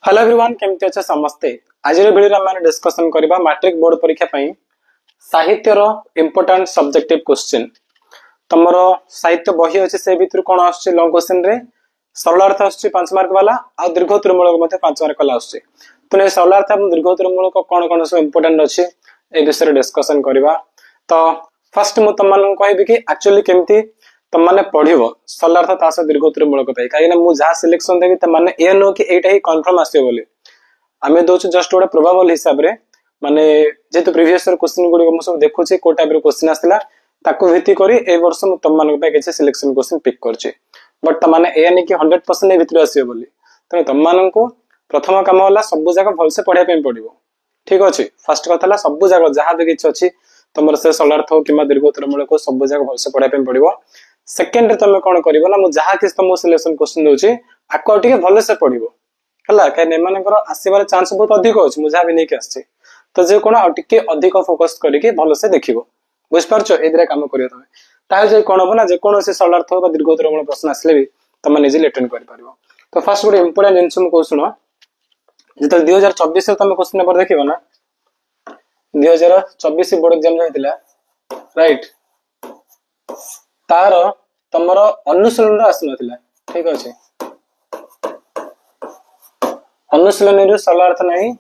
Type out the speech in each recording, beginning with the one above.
Hello everyone केमती अच्छे समस्ते आज वीडियो में डिस्कशन करबा मैट्रिक बोर्ड परीक्षा पई साहित्य रो इंपोर्टेंट सब्जेक्टिव क्वेश्चन तमरो साहित्य बही अछि से भितर कोन आछे लॉन्ग क्वेश्चन रे सरल अर्थ आछे 5 मार्क वाला आ दीर्घोत्तर मूलक मते 5 मार्क वाला आछे तो ने सरल अर्थ और दीर्घोत्तर मूलक कोन कोन सब इंपोर्टेंट अछि ए विषय रे डिस्कशन करबा तो फर्स्ट मु तमन कहबी कि एक्चुअली केमती तमने पढ़िबो सरल अर्थ तास दीर्घोत्तर मूलक पई काई ना मु जहा सिलेक्शन देबी तमने ए नो कि एटा ही कंफर्म आसीयो बोली आमे दोछ जस्ट गोटे प्रोबेबल हिसाब रे माने जेतु प्रीवियस ईयर क्वेश्चन गुडी मु सब देखुची को टाइप रो क्वेश्चन आस्तिला ताको भित्ति करी ए वर्ष मु तम मानक पे किछ सिलेक्शन क्वेश्चन पिक करची बट तमाने ए नहीं कि 100% ए भितर आसीयो बोली तने तम माननको प्रथम काम होला सब जगह भल से पढ़िया पे पड़िबो ठीक अछि फर्स्ट कथा ला सब जगह जहां भी किछ अछि तमर से सरल अर्थ किमा दीर्घोत्तर मूलक सब जगह भल से पढ़िया पे पड़िबो सेकंड रे तमे कोन करिवो ना मु जहा किछ तम सिलेक्शन क्वेश्चन दोची आको टिके भल से पढ़िबो हला काई ने मानकर आसीबार चांस बहुत अधिक अछि मु जहा भी नहीं कि आछी तो जे कोन टिके अधिक फोकस करिके भल से देखिबो बुझ पारछो एदिरा काम करियो तमे ताहे जे कोन हो ना जे कोन से सरल अर्थ बा दीर्घोत्तर मूलक प्रश्न आसले भी तमे निजे अटेंड करि पारिबो तो फर्स्ट गुड इंपोर्टेंट जिंस मु को सुनो जेत 2024 रे तमे क्वेश्चन नंबर देखिबो ना 2024 बोर्ड एग्जाम होइतिला राइट तार तमरो अनुशीलन आसनथिला ठीक अछि अनुशीलन रे सरल अर्थ नहीं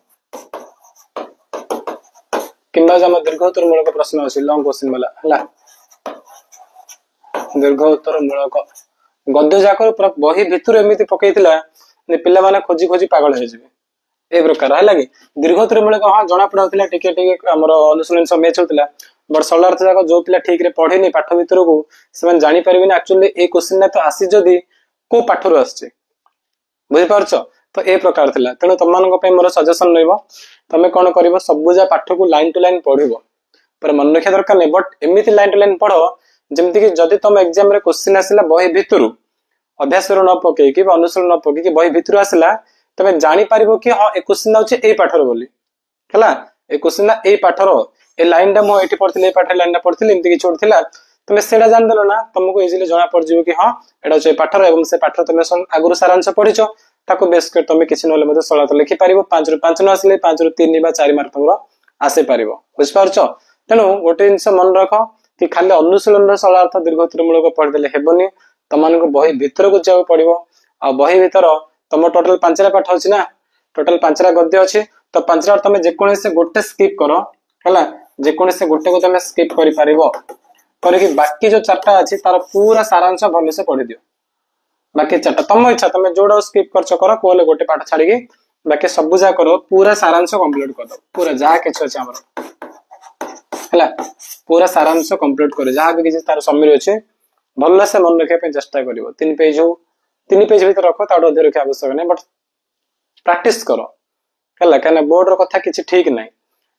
किंबा जम दीर्घोत्तर मूलक प्रश्न अछि लॉन्ग क्वेश्चन वाला हला दीर्घोत्तर मूलक गद्य जाकर पूरा बही भितर एमिति पकैतिला ने पिला माने खोजी खोजी पागल हे जिवे ए प्रकार है लागी दीर्घोत्तर मूलक हां जणा पड़ाउतिला टिके टिके हमरो अनुशीलन सब मैच होतिला बट सरल अर्थ जाको जो पिला ठीक रे पढे नै पाठ भितर को सेमन जानि परिबे ना एक्चुअली ए क्वेश्चन ना तो आसी जदी को पाठ रो आछे बुझि पारछो तो ए प्रकार थिला तने तमनक पे मोर सजेशन रहइबो तमे कोन करिवो सबुजा पाठ को लाइन टू लाइन पढिबो पर मन रखिया दरकार नै बट एमिति लाइन टू लाइन पढो जेमति कि जदी तम एग्जाम रे क्वेश्चन आसिला बही भितरु अभ्यास रो न पके कि अनुशीलन न पके कि बही भितरु आसिला तमे जानि पारिबो कि हां ए क्वेश्चन आउचे ए पाठ रो बोली हला ए क्वेश्चन ना ए पाठ रो ए लाइन डा मो एठी पढथिले ए पाठ लाइन डा पढथिले एमति कि छोडथिला तमे सेडा जान देलो ना तुमको इजीली जणा पड़ जिवो कि हां एडा छै पाठ रो एवं से पाठ तमे आगुरु सारांश पढिचो ताको बेस कर तमे किछि नले मते सरल अर्थ लिखि पारिबो 5 रो 5 न आसले 5 रो 3 बा 4 मार्क तमरो आसे पारिबो बुझ पारछो तेनु गोटे जिंस मन रखो कि खाली अनुशीलन रो सरल अर्थ दीर्घोत्तर मूलक पढ देले हेबनी तमानको बही भितर को जाव पड़िबो आ बही भितर तम टोटल 5 रा पाठ अछि ना टोटल 5 रा गद्य अछि तो 5 रा तमे जे कोने से गोटे स्किप करो हला जे कोने से गोटे को तमे स्किप करि पारिबो करे कि बाकी जो चारटा अछि तार पूरा सारांश भले से पढि दियो बाकी चारटा तम इच्छा तमे जोडो स्किप करछो करो कोले गोटे पाठ छाडी के बाकी सब जा करो पूरा सारांश कंप्लीट कर दो पूरा जा के छ हमर हला पूरा सारांश कंप्लीट करे जहां भी किछि तार समीर अछि भल्ला से मन रखे पे चेष्टा करिवो 3 पेज भीतर रखो ताडो अधे रखे आवश्यक नै बट प्रैक्टिस करो हला काना बोर्ड रो कथा किछि ठीक नै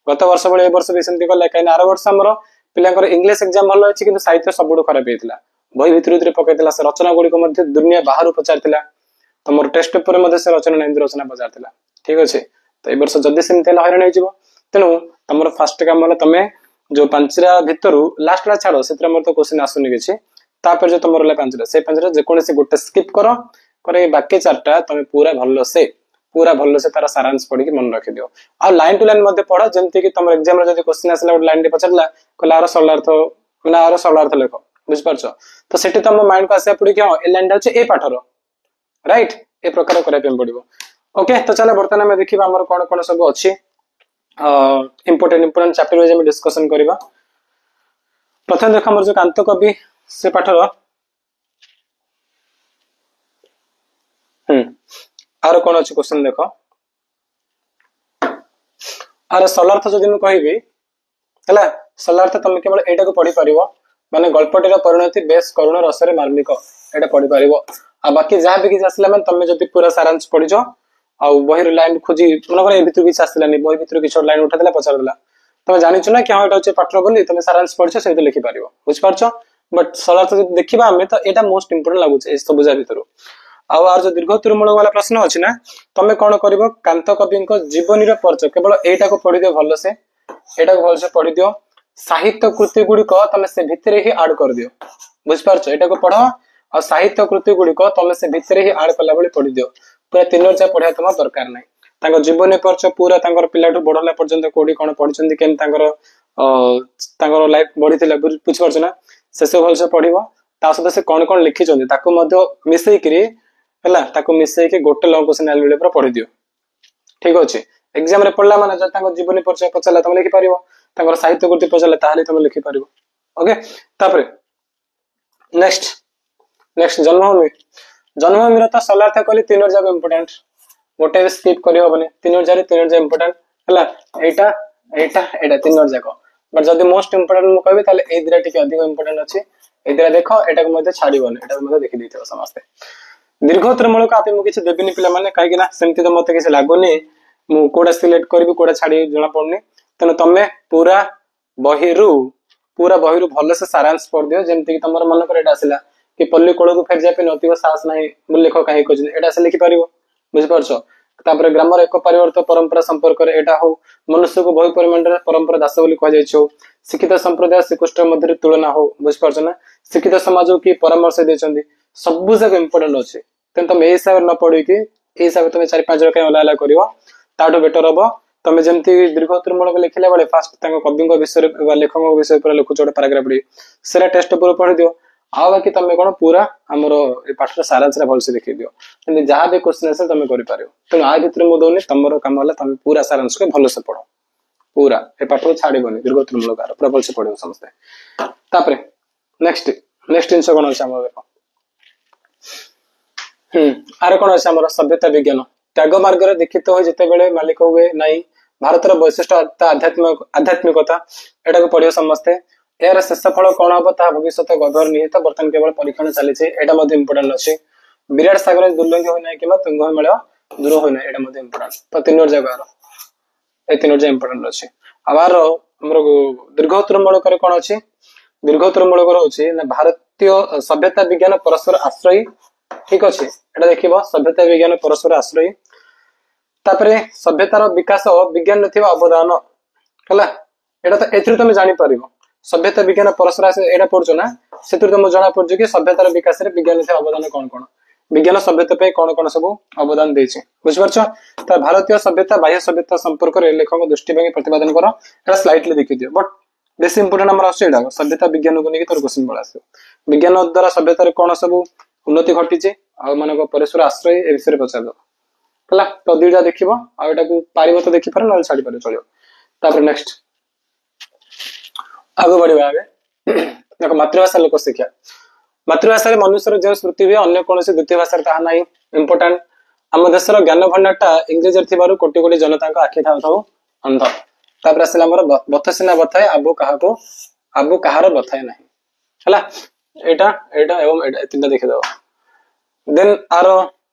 गत वर्ष बळे ए वर्ष भी सेंति कला काना आरो वर्ष हमरो पिलांकर इंग्लिश एग्जाम भलो अछि किंतु साहित्य सबुडो खराब हेतिला बही भितर पकैतिला से रचना गुडी को मध्ये दुनिया बाहर पचारतिला तमर टेस्ट पेपर मध्ये से रचना नै रचना पचारतिला ठीक अछि तो ए वर्ष जदी सेंति ला हैरान होइजिवो तेनु तमर फर्स्ट काम होला तमे जो पांचरा भितरु लास्ट ला छाडो सेत्रा मर तो क्वेश्चन आसुनी किछि तापर जो तमर ला पांचरा से पांचरा जे कोने से गोटे स्किप करो करे बाकी चारटा तमे पूरा भल्लो से तारा सारांश पढी के मन रखि दियो आ लाइन टू लाइन मध्ये पढो जेमति कि तमर एग्जाम रे जदी क्वेश्चन आसला गोटे लाइन रे पछरला कला आरो सरल अर्थ माने आरो सरल अर्थ लेखो बुझ पारछो तो सेठी तम माइंड को आसे पड़ी कि हां ए लाइन दा ए पाठ रो राइट ए प्रकार करे पे पड़िबो ओके तो चला वर्तमान में देखिबा हमर कोन कोन सब अछि इंपोर्टेंट चैप्टर में हम डिस्कशन करबा प्रथम देख हमर जो कांत कवि से पाठ रो आरो कोन अछि क्वेश्चन देखो आरो सरल अर्थ जदी हम कहबी हला सरल अर्थ तुम केवल एटा को पढी परिबो माने गल्पटेर परिणति बेस करुण रसरे मार्मिक एटा पढी परिबो आ बाकी जहां भी किछ आसला माने तमे जदी पूरा सारांश पढिजो आ बहिर लाइन खोजी मन करे ए भितर किछ आसला नै बहि भितर किछ लाइन उठा देला पचार देला तमे जानि छु ना कि हां एटा होचे पाठर बोली तमे सारांश पढिछो सेते लिखि पारिबो बुझ पारछो बट सरल अर्थ जदी देखिबा हमें तो एटा मोस्ट इंपोर्टेंट लागु छै ए सब बुझा भितर आ आर जो दीर्घोत्तर मूलक वाला प्रश्न अछि ना तमे कोन करिवो कांत कवि को जीवनी रो परिचय केवल एटा को पढि दियो भलो से एटा को भलो से पढि दियो साहित्य कृति गुडी को तमे से भितरे ही ऐड कर दियो बुझ पारछो एटा को पढो और साहित्य कृति गुडी को तमे से भितरे ही ऐड करला बळे पढि दियो पूरा 3 चार पढिया तमा दरकार नै ତାଙ୍କ ଜୀବନ ପରିଚୟ ପୁରା ତାଙ୍କର ପିଲାଠୁ ବଡ ହେଲା ପର୍ଯ୍ୟନ୍ତ କୋଉଠି କଣ ପଢିଛନ୍ତି କେମିତି ତାଙ୍କର ଲାଇଫ ବଢିଥିଲା ବୁଝିପାରୁଛ ନା ସେସବୁ ଭଲସେ ପଢିବ ତା ସହିତ ସେ କଣ କଣ ଲେଖିଛନ୍ତି ତାକୁ ମଧ୍ୟ ମିଶେଇକିରି ହେଲା ତାକୁ ମିଶେଇକି ଗୋଟେ ଲଙ୍ଗ କ୍ୱେଶ୍ଚନ ଆଲୁଏଲ ପୁରା ପଢିଦିଅ ଠିକ ଅଛି ଏକ୍ସାମ ରେ ପଢିଲା ମାନେ ଯଦି ତାଙ୍କ ଜୀବନ ପରିଚୟ ପଚାରିଲା ତମେ ଲେଖିପାରିବ ତାଙ୍କର ସାହିତ୍ୟ କୃତି ପଚାରିଲା ତାହେଲେ ତମେ ଲେଖିପାରିବ ଓକେ ତାପରେ ନେକ୍ସଟ ଜନ୍ମଭୂମିର ତ ସଲାର୍ଥ କହିଲି 3 ଯାକ ଇମ୍ପୋର୍ଟାଣ୍ଟ ଗୋଟେ ବି ସ୍କିପ କରିହବନି 3 ଯାକ ଇମ୍ପୋର୍ଟାଣ୍ଟ ହେଲା ଏଇଟା 3 ଯାକ ବଟ୍ ଯଦି ମୋଷ୍ଟ ଇମ୍ପୋର୍ଟାଣ୍ଟ ମୁଁ କହିବି ତାହେଲେ ଏଇ ଦିଟା ଟିକେ ଅଧିକ ଇମ୍ପୋର୍ଟାଣ୍ଟ ଅଛି ଏଇ ଦିଟା ଦେଖ ଏଟାକୁ ମଧ୍ୟ ଛାଡିବନି ଏଟାକୁ ମଧ୍ୟ ଦେଖିଦେଇଥିବ ସମସ୍ତେ ଦୀର୍ଘୋତ୍ତର ମୂଳକ ଆପେ ମୁଁ କିଛି ଦେବିନି ପିଲାମାନେ କାହିଁକି ନା ସେମିତି ତ ମତେ କିଛି ଲାଗୁନି ମୁଁ କୋଉଟା ସିଲେକ୍ଟ କରିବି କୋଉଟା ଛାଡି ଜଣା ପଡୁନି ତେଣୁ ତମେ ପୁରା ବହିରୁ ଭଲସେ ସାରାଂଶ ପଢିଦିଅ ଯେମିତି କି ତମର ମନେକର ଏଇଟା ଆସିଲା କି ପଲ୍ଲୀ କୋଳକୁ ଫେରିଯିବା ପାଇଁ ନୈତିକ ସାହସ ନାହିଁ ବୋଲି ଲେଖକ କାହିଁକି କହିଛନ୍ତି ଏଇଟା ସେ ଲେଖିପାରିବ ବୁଝିପାରୁଛ ତାପରେ ଗ୍ରାମର ଏକ ପରିବର୍ତ୍ତ ପରମ୍ପରା ସମ୍ପର୍କରେ ଏଇଟା ହଉ ମନୁଷ୍ୟକୁ ବହୁ ପରିମାଣରେ ପରମ୍ପରା ଦାସ ବୋଲି କୁହାଯାଇଛି ହଉ ଶିକ୍ଷିତ ସମ୍ପ୍ରଦାୟ ଶ୍ରୀକୃଷ୍ଣ ମଧ୍ୟରେ ତୁଳନା ହଉ ବୁଝିପାରୁଛ ନା ଶିକ୍ଷିତ ସମାଜକୁ କି ପରାମର୍ଶ ଦେଇଛନ୍ତି ସବୁ ଯାକ ଇମ୍ପୋର୍ଟାଣ୍ଟ ଅଛି ତେଣୁ ତମେ ଏଇ ହିସାବରେ ନ ପଢିକି ଏଇ ହିସାବରେ ତମେ 4-5 ଜଣ କାଇଁ ଅଲଗା କରିବ ତାଠୁ ବେଟର ହବ ତମେ ଯେମିତି ଦୀର୍ଘୋତ୍ତର ମୂଳକ ଲେଖିଲା ବେଳେ ଫାଷ୍ଟ ତାଙ୍କ କବିଙ୍କ ବିଷୟରେ ବା ଲେଖକଙ୍କ ବିଷୟରେ ପୁରା ଲେଖୁଛ ଗୋଟେ ପାରାଗ୍ରାଫ ସେଟା ଟେଷ୍ଟ ଉପରେ ପଢିଦିଅ ଆଉ ବାକି ତମେ କଣ ପୁରା ଆମର ଏ ପାଠର ସାରାଂଶରେ ଭଲସେ ଦେଖେଇ ଦିଅ କିନ୍ତୁ ଯାହା ବି କ୍ୱେଶ୍ଚନ ଆସେ ତମେ କରିପାରିବ ତେଣୁ ଆ ଭିତରେ ମୁଁ ଦଉନି ତମର କାମ ହେଲା ତମେ ପୁରା ସାରାଂଶକୁ ଭଲସେ ପଢ ପୁରା ଏ ପାଠକୁ ଛାଡିବନି ଦୀର୍ଘୋତ୍ତର ମୂଳକ ପୁରା ଭଲସେ ପଢିବ ସମସ୍ତେ ତାପରେ ନେକ୍ସଟ ଜିନିଷ କଣ ଅଛି ଆମର ଦେଖ ଆର କଣ ଅଛି ଆମର ସଭ୍ୟତା ବିଜ୍ଞାନ ତ୍ୟାଗ ମାର୍ଗରେ ଦୀକ୍ଷିତ ହୋଇ ଯେତେବେଳେ ମାଲିକ ହୁଏ ନାହିଁ ଭାରତର ବୈଶିଷ୍ଟ୍ୟ ଆଧ୍ୟାତ୍ମିକତା ଏଟାକୁ ପଢିବ ସମସ୍ତେ ଏହାର ଶେଷ ଫଳ କଣ ହବ ତାହା ଭବିଷ୍ୟତ ଗଭୀର ନିହିତ ବର୍ତ୍ତମାନ କେବଳ ପରୀକ୍ଷଣ ଚାଲିଛି ଏଇଟା ମଧ୍ୟ ଇମ୍ପୋର୍ଟାଣ୍ଟ ଅଛି ବିରାଟ ସାଗର ଦୁର୍ଲଙ୍ଘ ହୋଇନାହିଁ କିମ୍ବା ତୁଙ୍ଗ ମେଳ ଦୂର ହୋଇନାହିଁ ଏଇଟା ମଧ୍ୟ ଇମ୍ପୋର୍ଟାଣ୍ଟ ତ 3 ଯାକ এই 3 ଯାକ ଇମ୍ପୋର୍ଟାଣ୍ଟ ଅଛି ଆଉ ଆର ଆମର ଦୀର୍ଘୋତ୍ତର ମୂଳକରେ କଣ ଅଛି ଦୀର୍ଘୋତ୍ତର ମୂଳକର ହଉଛି ନା ଭାରତୀୟ ସଭ୍ୟତା ବିଜ୍ଞାନ ପରସ୍ପର ଆଶ୍ରୟୀ ଠିକ ଅଛି ଏଟା ଦେଖିବ ସଭ୍ୟତା ବିଜ୍ଞାନ ପରସ୍ପର ଆଶ୍ରୟୀ ତାପରେ ସଭ୍ୟତାର ବିକାଶ ବିଜ୍ଞାନରେ ଥିବା ଅବଦାନ ହେଲା ଏଟା ତ ଏଥିରୁ ତମେ ଜାଣିପାରିବ ସଭ୍ୟତା ବିଜ୍ଞାନ ପରସ୍ପର ଏଇଟା ପଢୁଛ ନା ସେଥିରୁ ତମକୁ ଜଣା ପଡୁଛି କି ସଭ୍ୟତାର ବିକାଶରେ ବିଜ୍ଞାନ ଥିବା ଅବଦାନ କଣ କଣ ବିଜ୍ଞାନ ସଭ୍ୟତା ପାଇଁ କଣ କଣ ସବୁ ଅବଦାନ ଦେଇଛି ବୁଝିପାରୁଛ ତ ଭାରତୀୟ ସଭ୍ୟତା ବାହ୍ୟ ସଭ୍ୟତା ସମ୍ପର୍କରେ ଲେଖକ ଦୃଷ୍ଟିଭଙ୍ଗୀ ପ୍ରତିପାଦନ କର ଏଟା ସ୍ଲାଇଟଲି ଦେଖିଦିଅ ବଟ୍ ବେଶୀ ଇମ୍ପୋର୍ଟାଣ୍ଟ ଆମର ଆସୁଛି ଏଇଟା ସଭ୍ୟତା ବିଜ୍ଞାନକୁ ନେଇକି ତୋର କ୍ୱେଶ୍ଚନ ବଳ ଆସିବ ବିଜ୍ଞାନ ଦ୍ୱାରା ସଭ୍ୟତାରେ କଣ ସବୁ ଉନ୍ନତି ଘଟିଛି ଆଉ ମାନଙ୍କ ପରସ୍ପର ଆଶ୍ରୟ ଏ ବିଷୟରେ ପଚାରିବ ହେଲା ତ 2ଟା ଦେଖିବ ଆଉ ଏଟାକୁ ପାରିବ ତ ଦେଖିପାର ନହେଲେ ଛାଡିପାରିବ ଚଳିବ ତାପରେ ନେକ୍ସଟ ଆଗକୁ ବଢିବା ଏବେ ଦେଖ ମାତୃଭାଷା ଲୋକ ଶିକ୍ଷା ମାତୃଭାଷାରେ ମନୁଷ୍ୟର ଯେଉଁ ସ୍ମୃତି ହୁଏ ଅନ୍ୟ କୌଣସି ଦ୍ୱିତୀୟ ଭାଷାରେ ତାହା ନାହିଁ ଇମ୍ପୋର୍ଟାଣ୍ଟ ଆମ ଦେଶର ଜ୍ଞାନ ଭଣ୍ଡାରଟା ଇଂରେଜୀରେ ଥିବାରୁ କୋଟି କୋଟି ଜନତାଙ୍କ ଆଖି ଥାଉ ଅନ୍ଧ ତାପରେ ଆସିଲା ଆମର ବଥ ସିନା ବଥାଏ ଆବୁ କାହାର ବଥାଏ ନାହିଁ ହେଲା ଏଇଟା ଏବଂ ଏଇଟା 3ଟା ଦେଖିଦବ ଦେନ୍ ଆର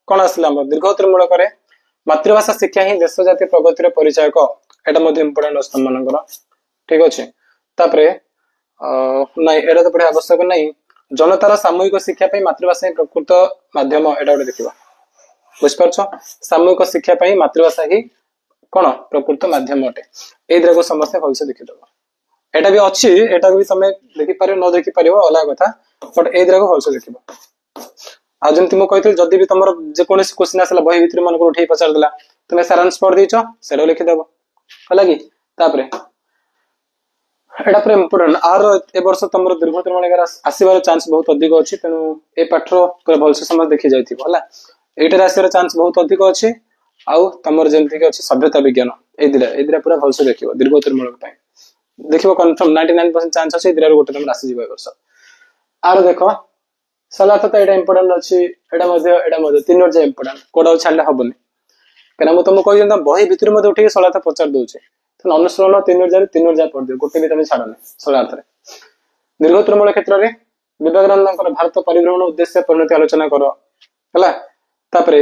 କଣ ଆସିଲା ଆମର ଦୀର୍ଘୋତ୍ତର ମୂଳକରେ ମାତୃଭାଷା ଶିକ୍ଷା ହିଁ ଦେଶ ଜାତି ପ୍ରଗତିର ପରିଚାୟକ ଏଟା ମଧ୍ୟ ଇମ୍ପୋର୍ଟାଣ୍ଟ ଅଛି ତମମାନଙ୍କର ଠିକ ଅଛି ତାପରେ ନାଇଁ ଏଟା ତ ପଢିବା ଆବଶ୍ୟକ ନାହିଁ ଜନତାର ସାମୂହିକ ଶିକ୍ଷା ପାଇଁ ମାତୃଭାଷା ହିଁ ପ୍ରକୃତ ମାଧ୍ୟମ ଏଟା ଗୋଟେ ଦେଖିବା ବୁଝିପାରୁଛ ସାମୂହିକ ଶିକ୍ଷା ପାଇଁ ମାତୃଭାଷା ହିଁ କଣ ପ୍ରକୃତ ମାଧ୍ୟମ ଅଟେ ଏଇ ଦ୍ରାକୁ ସମସ୍ତେ ଭଲସେ ଦେଖିଦବ ଏଟା ବି ଅଛି ଏଟାକୁ ବି ତମେ ଦେଖିପାରିବ ନ ଦେଖିପାରିବ ଅଲଗା କଥା ବଟ୍ ଏଇ ଦ୍ରାକୁ ଭଲସେ ଦେଖିବ ଆଉ ଯେମିତି ମୁଁ କହିଥିଲି ଯଦି ବି ତମର ଯେକୌଣସି କ୍ୱେଶ୍ଚନ ଆସିଲା ବହି ଭିତରେ ମନକୁ ଉଠେଇ ପଚାରିଦେଲା ତମେ ସାରାଂଶ ପଢି ଦେଇଛ ସେଟାକୁ ଲେଖିଦବ ହେଲା କି ତାପରେ ଏଟା ପୁରା ଇମ୍ପୋର୍ଟାଣ୍ଟ ଆର ଏ ବର୍ଷ ତମର ଦୀର୍ଘୋତ୍ତର ମୂଳକରେ ଆସିବାର ଚାନ୍ସ ବହୁତ ଅଧିକ ଅଛି ତେଣୁ ଏ ପାଠର ପୁରା ଭଲସେ ସମସ୍ତେ ଦେଖି ଯାଇଥିବ ହେଲା ଏଇଟାରେ ଆସିବାର ଚାନ୍ସ ବହୁତ ଅଧିକ ଅଛି ଆଉ ତମର ଯେମିତିକି ଅଛି ସଭ୍ୟତା ବିଜ୍ଞାନ ଏଇ ଦିଟା ପୁରା ଭଲସେ ଦେଖିବ ଦୀର୍ଘୋତ୍ତର ମୂଳକ ପାଇଁ ଦେଖିବ କନଫର୍ମ 99% ଚାନ୍ସ ଅଛି ଏଇ ଦିଟାରୁ ଗୋଟେ ତମର ଆସିଯିବ ଏ ବର୍ଷ ଆର ଦେଖ ସଲାର୍ଥ ତ ଏଇଟା ଇମ୍ପୋର୍ଟାଣ୍ଟ ଅଛି ଏଇଟା ମଧ୍ୟ 3 ଯାକ ଇମ୍ପୋର୍ଟାଣ୍ଟ କୋଉଟା ଛାଡିଲେ ହବନି କାହିଁକିନା ମୁଁ ତମକୁ କହିଲି ବହି ଭିତରେ ମଧ୍ୟ ଉଠିକି ସଲାର୍ଥ ପଚାରି ଦଉଛି ଅନୁସରଣ 3 ଯାକ ପଢିଦିଅ ଗୋଟେ ବି ତମେ ଛାଡନି ସଲାର୍ଥରେ ଦୀର୍ଘୋତ୍ତର ମୂଳ କ୍ଷେତ୍ରରେ ବିବେକାନନ୍ଦଙ୍କର ଭାରତ ପରିଭ୍ରମଣ ଉଦ୍ଦେଶ୍ୟ ପରିଣତି ଆଲୋଚନା କର ହେଲା ତାପରେ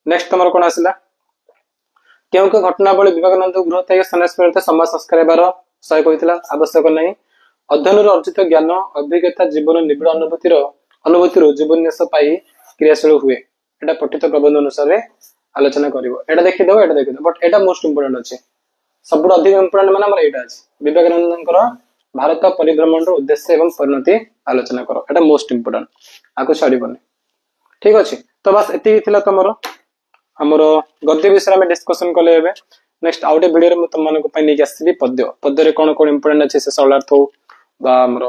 ନେକ୍ସଟ ତମର କଣ ଆସିଲା କେଉଁ କେଉଁ ଘଟଣାବଳୀ ବିବେକାନନ୍ଦ ଗୃହତ୍ୟାଗ ସନ୍ନ୍ୟାସ ସମାଜ ସଂସ୍କାର ହେବାର ସହାୟକ ହୋଇଥିଲା ଆବଶ୍ୟକ ନାହିଁ ଅଧ୍ୟୟନରୁ ଅର୍ଜିତ ଜ୍ଞାନ ଅଭିଜ୍ଞତା ଜୀବନ ନିବିଡ଼ ଅନୁଭୂତିରୁ ଜୀବନ୍ୟାସ ପାଇ କ୍ରିୟାଶୀଳ ହୁଏ ଏଟା ପଠିତ ପ୍ରବନ୍ଧ ଅନୁସାରେ ଆଲୋଚନା କରିବ ଏଟା ଦେଖିଦବ ବଟ୍ ଏଟା ମୋଷ୍ଟ ଇମ୍ପୋର୍ଟାଣ୍ଟ ଅଛି ସବୁଠୁ ଅଧିକ ଇମ୍ପୋର୍ଟାଣ୍ଟ ମାନେ ଆମର ଏଇଟା ଅଛି ବିବେକାନନ୍ଦଙ୍କର ଭାରତ ପରିଭ୍ରମଣର ଉଦ୍ଦେଶ୍ୟ ଏବଂ ପରିଣତି ଆଲୋଚନା କର ଏଟା ମୋଷ୍ଟ ଇମ୍ପୋର୍ଟାଣ୍ଟ ଆକୁ ଛାଡିବନି ଠିକ ଅଛି ତ ବାସ୍ ଏତିକି ଥିଲା ତମର हमर गद्य विषय में डिस्कशन कले एबे नेक्स्ट आउटे वीडियो रे तुम मानको पई नेकी आसीबी पद्य पद्य रे कोन कोन इंपोर्टेंट अछि से सरलार्थ हो बा हमर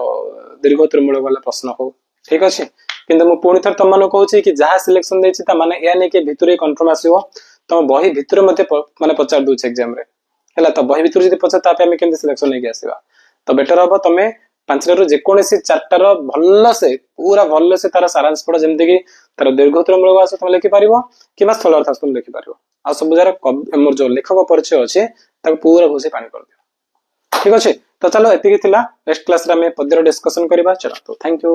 दीर्घोत्तर मूलक वाला प्रश्न हो ठीक अछि किंतु मु पुणी थर तुम मानको कहूची कि जहा सिलेक्शन देछि ता माने या नै के भितरे कंफर्म आसीबो तुम बही भितरे मते माने पचार दोछ एग्जाम रे हला त बही भितरे जदी पचार तापे हम केमते सिलेक्शन नेकी आसीबा तो बेटर हबो तमे पांचटा रो जे कोनसी चारटा रो भल्ल से पूरा भल्ल से तार सारांश पड़ जेमते कि तार दीर्घोत्तर मूलक आसे तुम लिखि पारिबो किबा स्थलार्थ आसे तुम लिखि पारिबो आ सब जार हमर जो लेखक परिचय अछि ताको पूरा घोषे पानी कर दियो ठीक अछि तो चलो एतिकी थिला नेक्स्ट क्लास रे हम पद्य रो डिस्कशन करबा चलो तो थैंक यू।